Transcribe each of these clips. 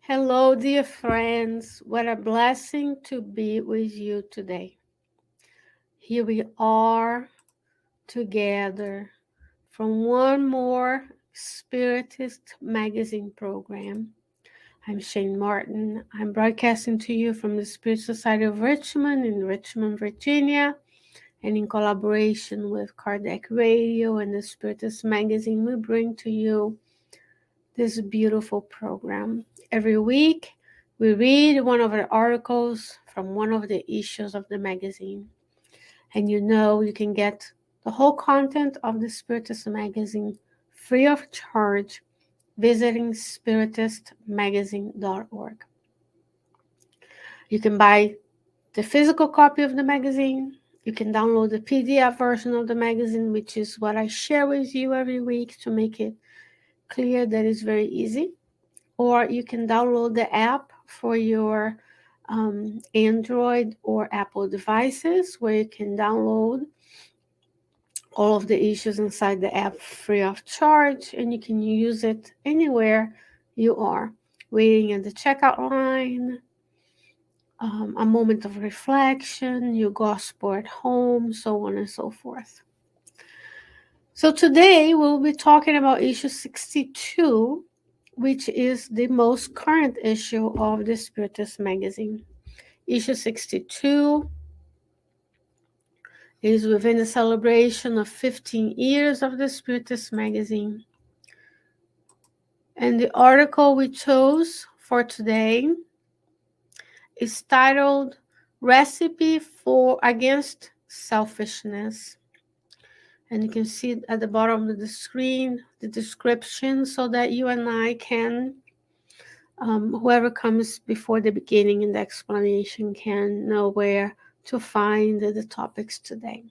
Hello, dear friends. What a blessing to be with you today. Here we are together from one more Spiritist magazine program. I'm Shane Martin. I'm broadcasting to you from the Spirit Society of Richmond in Richmond, Virginia, and in collaboration with Kardec Radio and the Spiritist magazine, we bring to you this beautiful program. Every week, we read one of the articles from one of the issues of the magazine. And you can get the whole content of the Spiritist magazine free of charge visiting spiritistmagazine.org. You can buy the physical copy of the magazine. You can download the PDF version of the magazine, which is what I share with you every week to make it clear that it's very easy. Or you can download the app for your Android or Apple devices, where you can download all of the issues inside the app free of charge, and you can use it anywhere you are, waiting at the checkout line, a moment of reflection, your gospel at home, so on and so forth. So today we'll be talking about issue 62, which is the most current issue of the Spiritist magazine. Issue 62 is within the celebration of 15 years of the Spiritist magazine. And the article we chose for today is titled Recipe for Against Selfishness. And you can see at the bottom of the screen the description so that you and I can, whoever comes before the beginning and the explanation, can know where to find the topics today.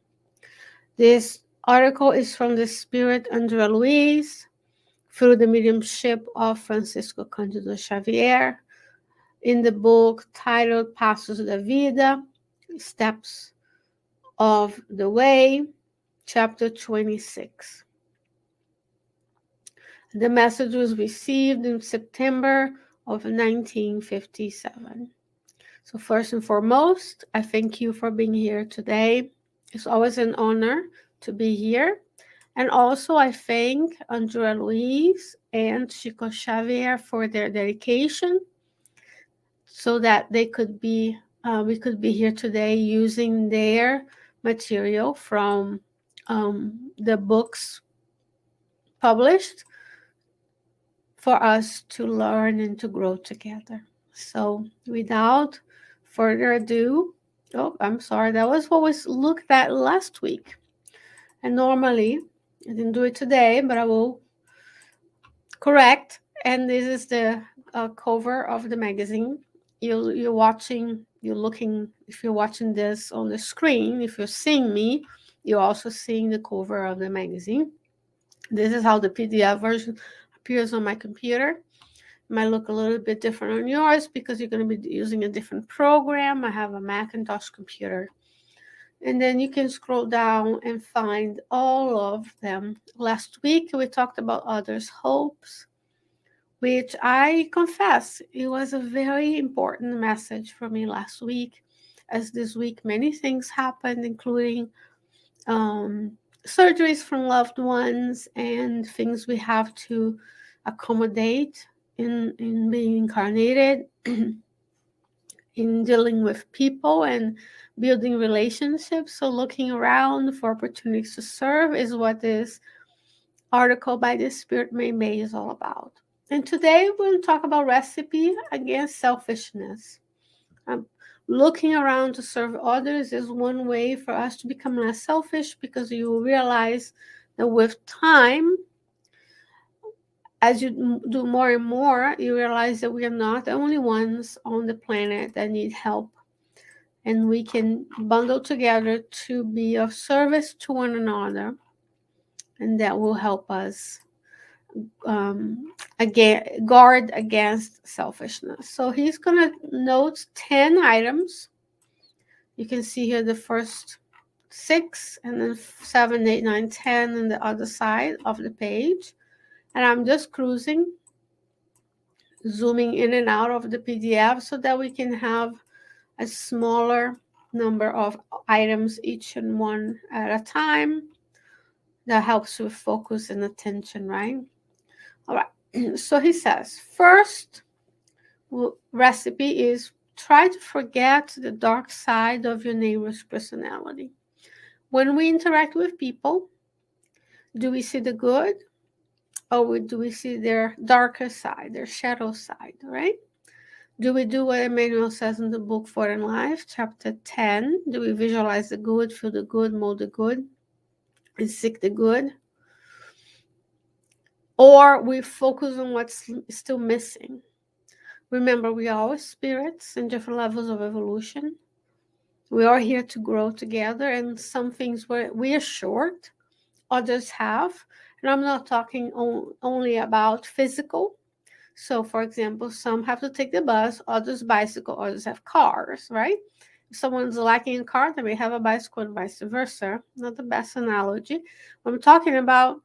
This article is from the Spirit under Luiz through the mediumship of Francisco Candido Xavier in the book titled Passos da Vida, Steps of the Way, chapter 26. The message was received in September of 1957. So first and foremost, I thank you for being here today. It's always an honor to be here. And also I thank Andrea Luiz and Chico Xavier for their dedication so that we could be here today using their material from the books published for us to learn and to grow together. So without further ado, I'm sorry, that was what was looked at last week. And normally, I didn't do it today, but I will correct. And this is the cover of the magazine. You're watching, you're looking, if you're watching this on the screen, if you're seeing me, you're also seeing the cover of the magazine. This is how the PDF version appears on my computer. It might look a little bit different on yours because you're going to be using a different program. I have a Macintosh computer. And then you can scroll down and find all of them. Last week, we talked about others' hopes, which I confess, it was a very important message for me last week. As this week, many things happened, including surgeries from loved ones and things we have to accommodate in being incarnated, in dealing with people and building relationships. So looking around for opportunities to serve is what this article by the Spirit Made May is all about. And today we'll talk about recipe against selfishness. Looking around to serve others is one way for us to become less selfish, because you will realize that with time, as you do more and more, you realize that we are not the only ones on the planet that need help. And we can bundle together to be of service to one another. And that will help us guard against selfishness. So he's going to note 10 items. You can see here the first 6, and then 7, 8, 9, 10 on the other side of the page. And I'm just cruising zooming in and out of the PDF so that we can have a smaller number of items, each and one at a time. That helps with focus and attention, right? All right. So he says, first recipe is try to forget the dark side of your neighbor's personality. When we interact with people, do we see the good, or do we see their darker side, their shadow side, right? Do we do what Emmanuel says in the book For in Life, chapter 10? Do we visualize the good, feel the good, mold the good, and seek the good? Or we focus on what's still missing? Remember, we are all spirits in different levels of evolution. We are here to grow together, and some things we are short, others have. And I'm not talking only about physical. So, for example, some have to take the bus, others bicycle, others have cars, right? If someone's lacking a car, they may have a bicycle and vice versa. Not the best analogy. I'm talking about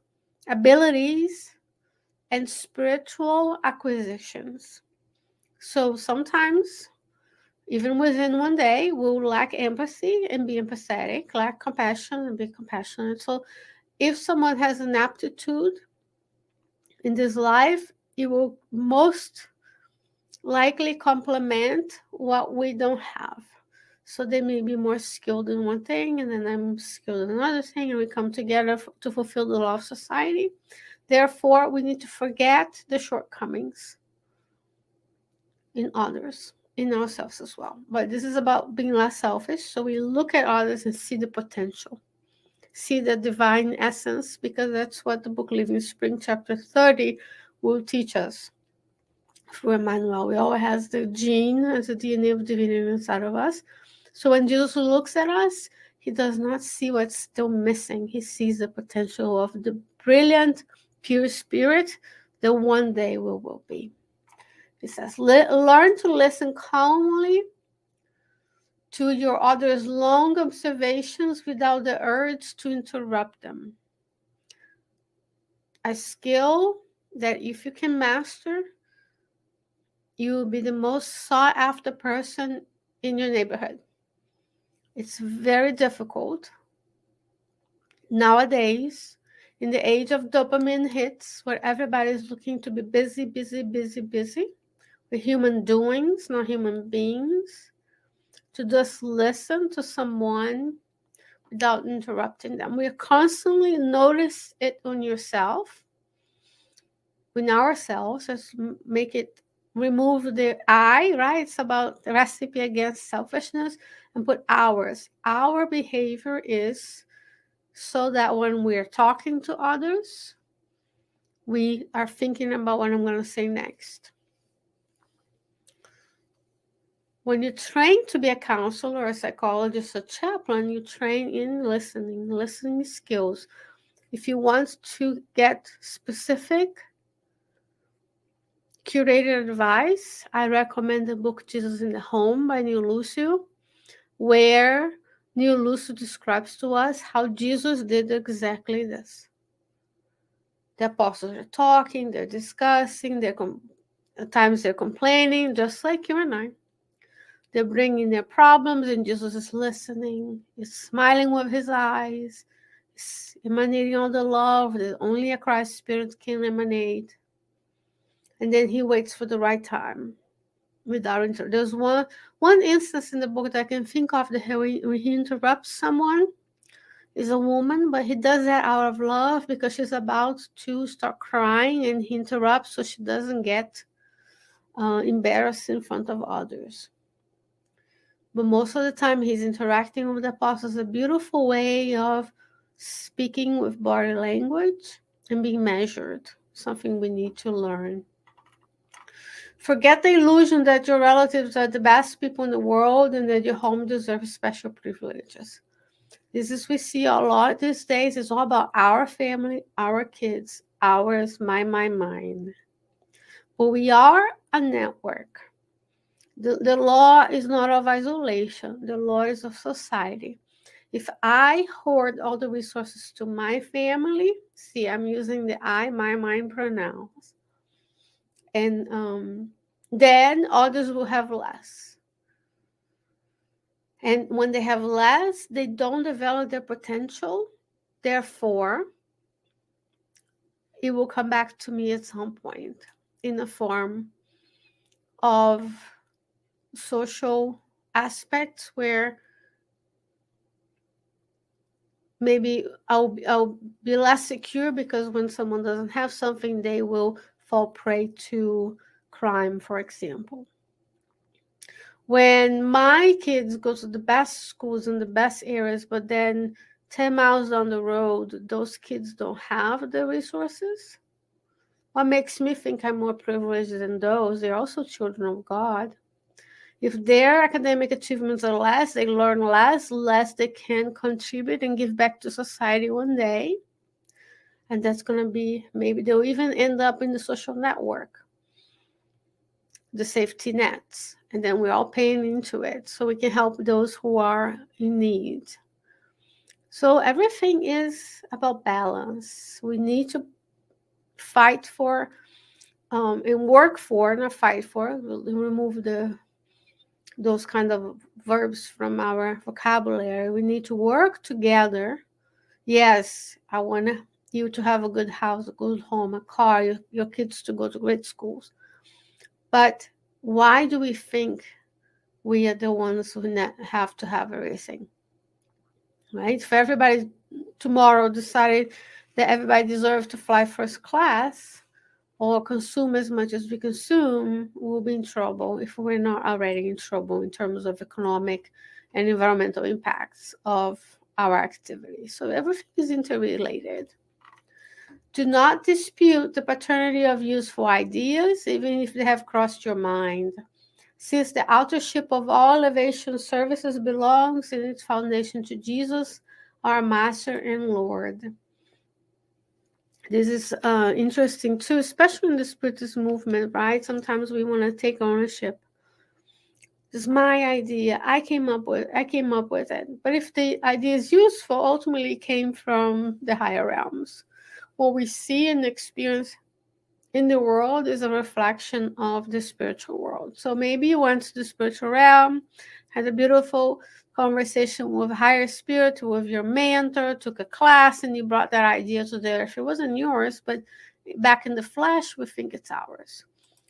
abilities and spiritual acquisitions. So sometimes, even within one day, we'll lack empathy and be empathetic, lack compassion and be compassionate. So if someone has an aptitude in this life, it will most likely complement what we don't have. So they may be more skilled in one thing, and then I'm skilled in another thing, and we come together to fulfill the law of society. Therefore, we need to forget the shortcomings in others, in ourselves as well. But this is about being less selfish. So we look at others and see the potential, see the divine essence, because that's what the book Living Spring, chapter 30, will teach us through Emmanuel. We all has the gene as the DNA of divinity inside of us. So when Jesus looks at us, he does not see what's still missing. He sees the potential of the brilliant, pure spirit that one day we will be. He says, learn to listen calmly to your others' long observations without the urge to interrupt them. A skill that if you can master, you will be the most sought after person in your neighborhood. It's very difficult nowadays, in the age of dopamine hits, where everybody's looking to be busy, busy, busy, busy, with human doings, not human beings, to just listen to someone without interrupting them. We constantly notice it on yourself, in ourselves. Let's make it, remove the I, right? It's about the recipe against selfishness, and put ours. Our behavior is so that when we're talking to others, we are thinking about what I'm going to say next. When you train to be a counselor, a psychologist, a chaplain, you train in listening skills. If you want to get specific, curated advice, I recommend the book Jesus in the Home by Neil Lucio, where Neil Lucio describes to us how Jesus did exactly this. The apostles are talking, they're discussing, at times they're complaining, just like you and I. They're bringing their problems, and Jesus is listening. He's smiling with his eyes. He's emanating all the love that only a Christ Spirit can emanate. And then he waits for the right time without interrupting. There's one instance in the book that I can think of that when he interrupts someone, is a woman, but he does that out of love because she's about to start crying, and he interrupts so she doesn't get embarrassed in front of others. But most of the time, he's interacting with the apostles, a beautiful way of speaking with body language and being measured, something we need to learn. Forget the illusion that your relatives are the best people in the world and that your home deserves special privileges. This is we see a lot these days. It's all about our family, our kids, ours, mine. But we are a network. The law is not of isolation. The law is of society. If I hoard all the resources to my family, see, I'm using the I, my, mine pronouns. And then others will have less. And when they have less, they don't develop their potential. Therefore, it will come back to me at some point in the form of social aspects where maybe I'll be less secure, because when someone doesn't have something, they will fall prey to crime, for example. When my kids go to the best schools in the best areas, but then 10 miles down the road, those kids don't have the resources, what makes me think I'm more privileged than those? They're also children of God. If their academic achievements are less, they learn less they can contribute and give back to society one day. And that's going to be, maybe they'll even end up in the social network, the safety nets. And then we're all paying into it so we can help those who are in need. So everything is about balance. We need to fight for and work for, not fight for, we'll remove those kind of verbs from our vocabulary. We need to work together. Yes, I want you to have a good house, a good home, a car, your kids to go to great schools. But why do we think we are the ones who have to have everything? Right? If everybody tomorrow decided that everybody deserves to fly first class or consume as much as we consume, we'll be in trouble if we're not already in trouble in terms of economic and environmental impacts of our activities. So everything is interrelated. Do not dispute the paternity of useful ideas, even if they have crossed your mind, since the authorship of all elevation services belongs in its foundation to Jesus, our Master and Lord. This is interesting too, especially in the Spiritist movement, right? Sometimes we want to take ownership. This is my idea. I came up with it. But if the idea is useful, ultimately it came from the higher realms. What we see and experience in the world is a reflection of the spiritual world. So maybe you went to the spiritual realm, had a beautiful conversation with higher spirit, with your mentor, took a class, and you brought that idea to the earth. It wasn't yours, but back in the flesh, we think it's ours.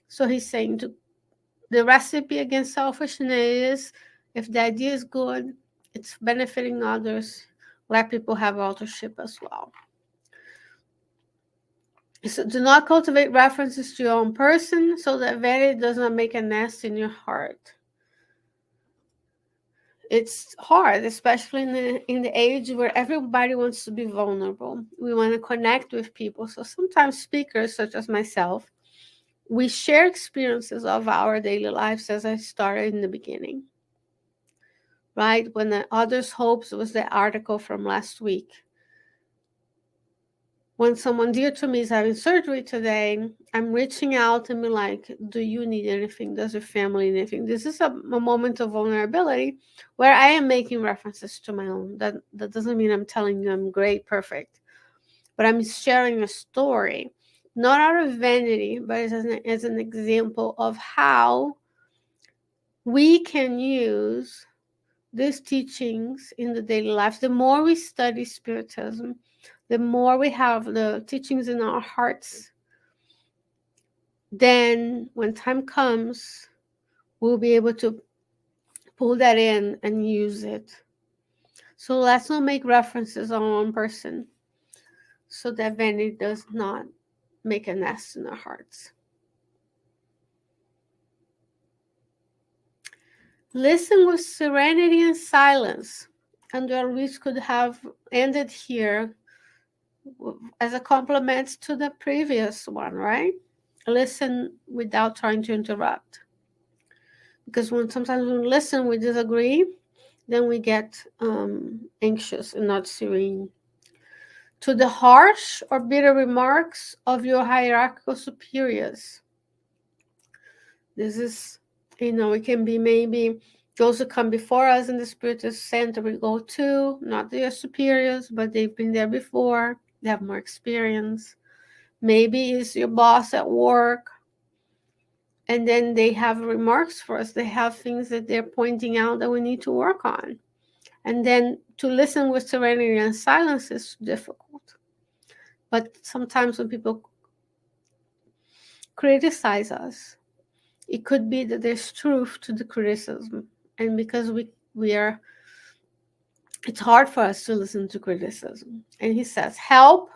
So he's saying the recipe against selfishness is, if the idea is good, it's benefiting others, let people have authorship as well. So do not cultivate references to your own person so that vanity does not make a nest in your heart. It's hard, especially in the age where everybody wants to be vulnerable. We want to connect with people. So sometimes speakers, such as myself, we share experiences of our daily lives, as I started in the beginning. Right? When the Others' Hopes was the article from last week. When someone dear to me is having surgery today, I'm reaching out and be like, do you need anything? Does your family need anything? This is a moment of vulnerability where I am making references to my own. That doesn't mean I'm telling you I'm great, perfect. But I'm sharing a story, not out of vanity, but as an example of how we can use these teachings in the daily life. The more we study Spiritism, the more we have the teachings in our hearts, then when time comes, we'll be able to pull that in and use it. So let's not make references on one person so that vanity does not make a nest in our hearts. Listen with serenity and silence. And Luiz could have ended here as a complement to the previous one, right? Listen without trying to interrupt. Because sometimes when we listen, we disagree, then we get anxious and not serene. To the harsh or bitter remarks of your hierarchical superiors. This is, it can be maybe those who come before us in the Spiritist center we go to, not their superiors, but they've been there before, they have more experience. Maybe it's your boss at work. And then they have remarks for us. They have things that they're pointing out that we need to work on. And then to listen with serenity and silence is difficult. But sometimes when people criticize us, it could be that there's truth to the criticism. And because we are, it's hard for us to listen to criticism. And he says, help,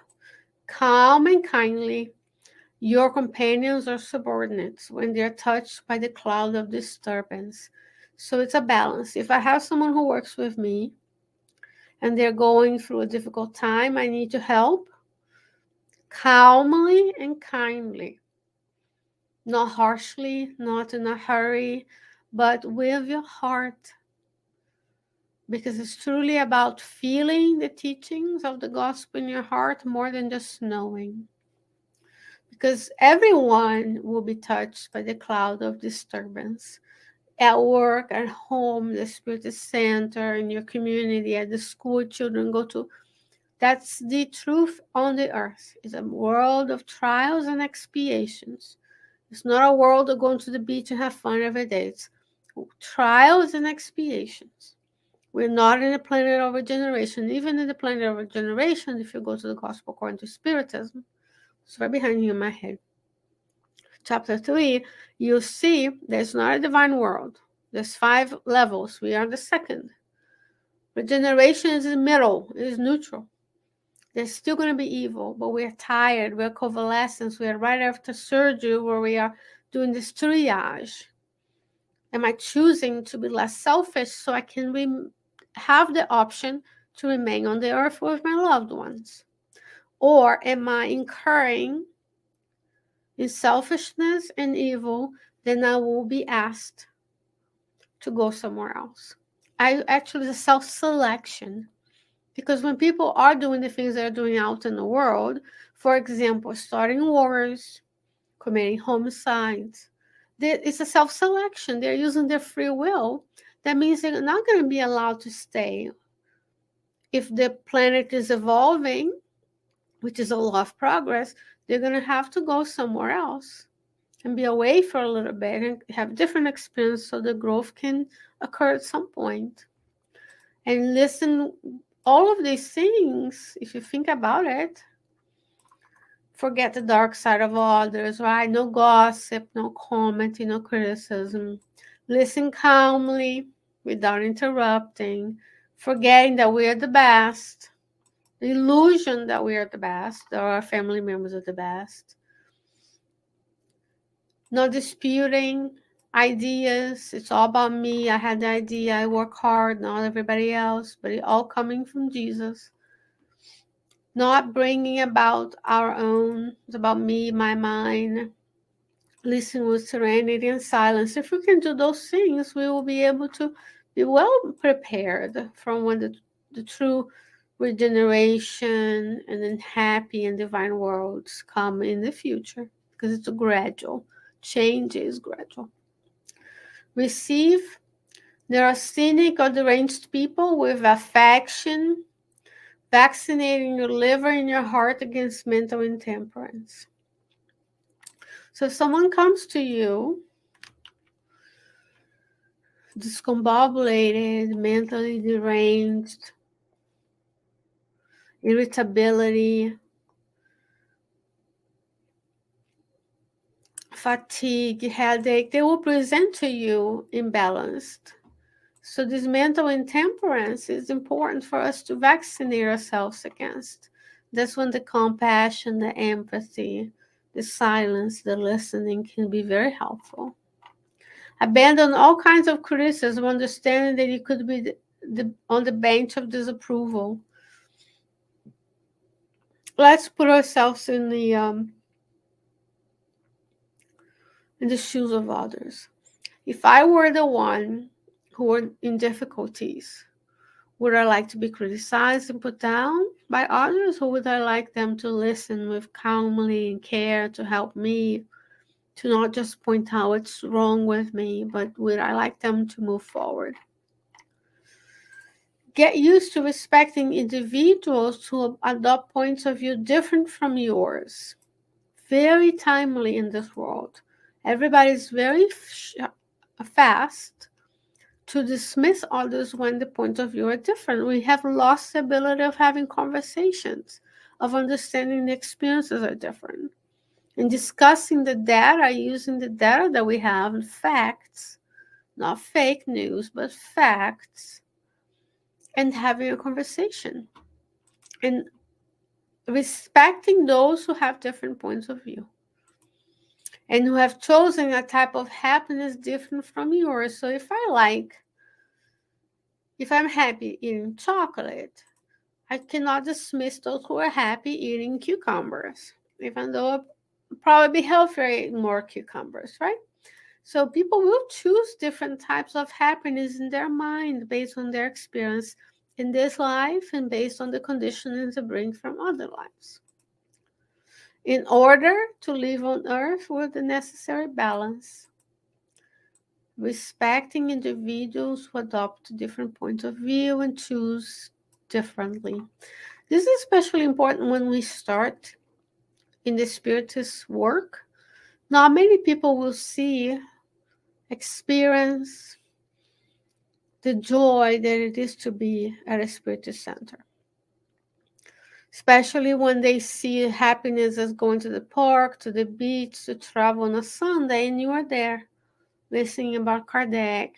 calm and kindly your companions or subordinates when they're touched by the cloud of disturbance. So it's a balance. If I have someone who works with me and they're going through a difficult time, I need to help calmly and kindly, not harshly, not in a hurry, but with your heart. Because it's truly about feeling the teachings of the gospel in your heart more than just knowing. Because everyone will be touched by the cloud of disturbance. At work, at home, the Spiritist Center, in your community, at the school children go to. That's the truth on the earth. It's a world of trials and expiations. It's not a world of going to the beach and have fun every day. It's trials and expiations. We're not in the planet of regeneration. Even in the planet of regeneration, if you go to the Gospel according to Spiritism, it's right behind you in my head. Chapter 3, you'll see there's not a divine world. There's 5 levels. We are the second. Regeneration is in the middle. It is neutral. There's still going to be evil, but we're tired. We're convalescents. We are right after surgery where we are doing this triage. Am I choosing to be less selfish so I can have the option to remain on the earth with my loved ones? Or am I incurring in selfishness and evil? Then I will be asked to go somewhere else. Actually, the self-selection. Because when people are doing the things they're doing out in the world, for example, starting wars, committing homicides, it's a self-selection. They're using their free will. That means they're not going to be allowed to stay. If the planet is evolving, which is a law of progress, they're going to have to go somewhere else and be away for a little bit and have different experience so the growth can occur at some point. And listen, all of these things, if you think about it, forget the dark side of others, right? No gossip, no commenting, no criticism. Listen calmly without interrupting, forgetting that we are the best, the illusion that we are the best, that our family members are the best. Not disputing ideas. It's all about me. I had the idea. I work hard, not everybody else, but it all coming from Jesus. Not bringing about our own. It's about me, my mind. Listen with serenity and silence. If we can do those things, we will be able to be well prepared from when the true regeneration and then happy and divine worlds come in the future, because it's a gradual. Change is gradual. Receive. There are cynic or deranged people with affection, vaccinating your liver and your heart against mental intemperance. So if someone comes to you discombobulated, mentally deranged, irritability, fatigue, headache, they will present to you imbalanced. So this mental intemperance is important for us to vaccinate ourselves against. That's when the compassion, the empathy, the silence, the listening can be very helpful. Abandon all kinds of criticism, understanding that you could be on the bench of disapproval. Let's put ourselves in the shoes of others. If I were the one who were in difficulties, would I like to be criticized and put down by others, or would I like them to listen with calmly and care to help me, to not just point out what's wrong with me, but would I like them to move forward? Get used to respecting individuals who adopt points of view different from yours. Very timely in this world. Everybody's very fast to dismiss others when the point of view are different. We have lost the ability of having conversations, of understanding the experiences are different, and discussing the data, using the data that we have and facts, not fake news, but facts, and having a conversation and respecting those who have different points of view and who have chosen a type of happiness different from yours. So if I'm happy eating chocolate, I cannot dismiss those who are happy eating cucumbers, even though I'll probably be healthier eating more cucumbers, right? So people will choose different types of happiness in their mind based on their experience in this life and based on the conditionings they bring from other lives, in order to live on earth with the necessary balance, respecting individuals who adopt different points of view and choose differently. This is especially important when we start in the Spiritist work. Not many people will see, experience the joy that it is to be at a Spiritist center. Especially when they see happiness as going to the park, to the beach, to travel on a Sunday, and you are there listening about Kardec,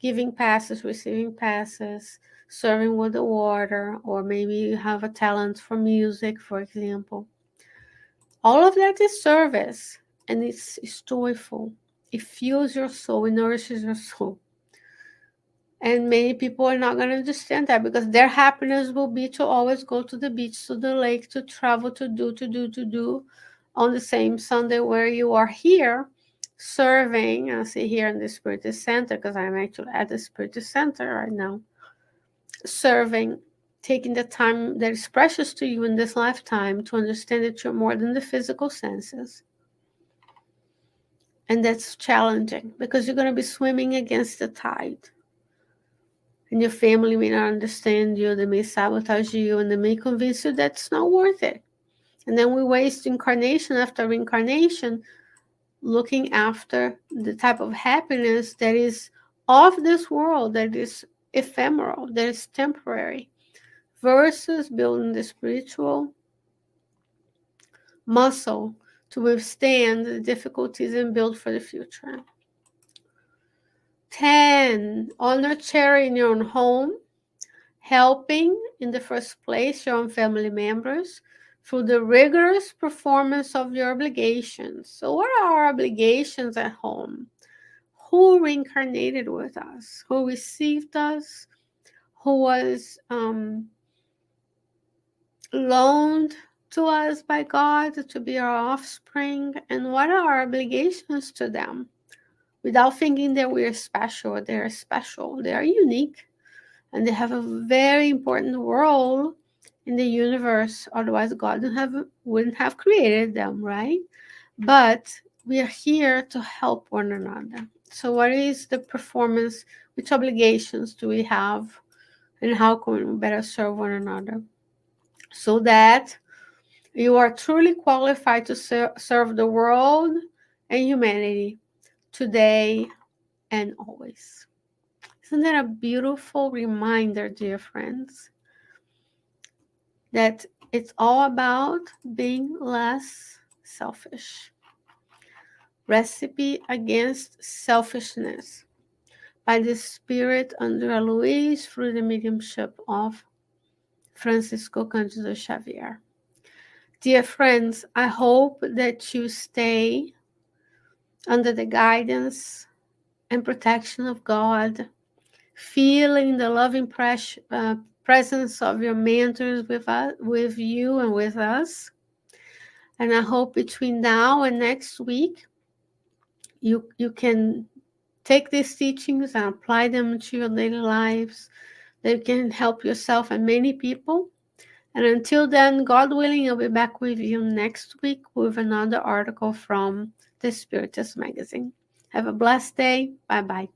giving passes, receiving passes, serving with the water, or maybe you have a talent for music, for example. All of that is service, and it's joyful. It fuels your soul, it nourishes your soul. And many people are not going to understand that because their happiness will be to always go to the beach, to the lake, to travel, to do on the same Sunday where you are here serving. I see here in the Spiritist Center because I'm actually at the Spiritist Center right now, serving, taking the time that is precious to you in this lifetime to understand that you're more than the physical senses. And that's challenging because you're going to be swimming against the tide. And your family may not understand you, they may sabotage you, and they may convince you that's not worth it. And then we waste incarnation after incarnation looking after the type of happiness that is of this world, that is ephemeral, that is temporary, versus building the spiritual muscle to withstand the difficulties and build for the future. 10, honor charity in your own home, helping in the first place your own family members through the rigorous performance of your obligations. So what are our obligations at home? Who reincarnated with us? Who received us? Who was loaned to us by God to be our offspring? And what are our obligations to them? Without thinking that we are special, they are special, they are unique, and they have a very important role in the universe. Otherwise, God wouldn't have created them, right? But we are here to help one another. So, what is the performance? Which obligations do we have? And how can we better serve one another? So that you are truly qualified to serve the world and humanity today and always. Isn't that a beautiful reminder, dear friends, that it's all about being less selfish? Recipe Against Selfishness by the Spirit under Luiz through the mediumship of Francisco Candido Xavier. Dear friends, I hope that you stay under the guidance and protection of God, feeling the loving presence of your mentors with you and with us. And I hope between now and next week, you can take these teachings and apply them to your daily lives. They can help yourself and many people. And until then, God willing, I'll be back with you next week with another article from the Spiritist magazine. Have a blessed day. Bye-bye.